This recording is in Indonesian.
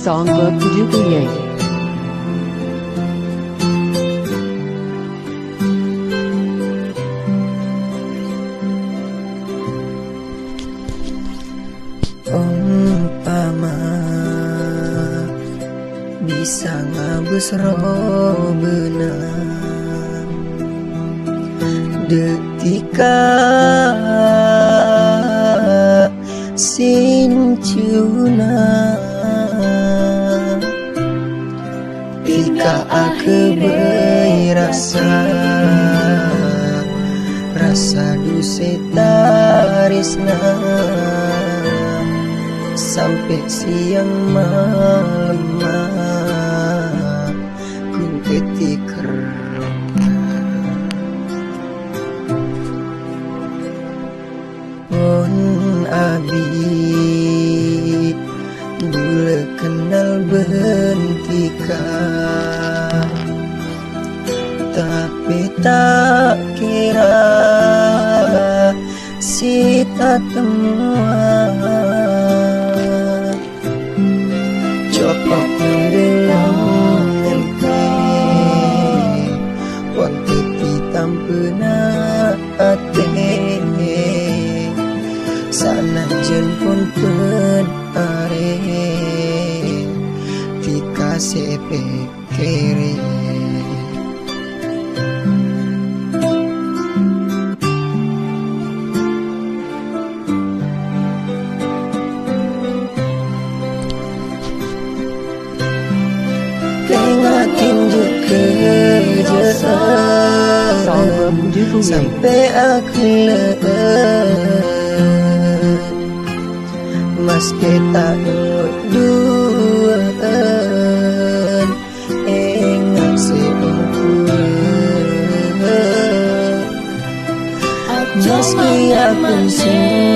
Songbook Jubilee. Umpama bisa ngabus roh benang detika sincuna tika aku berasa rasa duseta risna sampai siang malam kun ketikar on abi dulu kenal bentika tapi tak kira sita temuan cokok mendelang ente waktu ditampena ate sana jen pun pen are dikasih kere tunjuk kejauhan sampai aku lelah mas kita duaan ingat seumur meski aku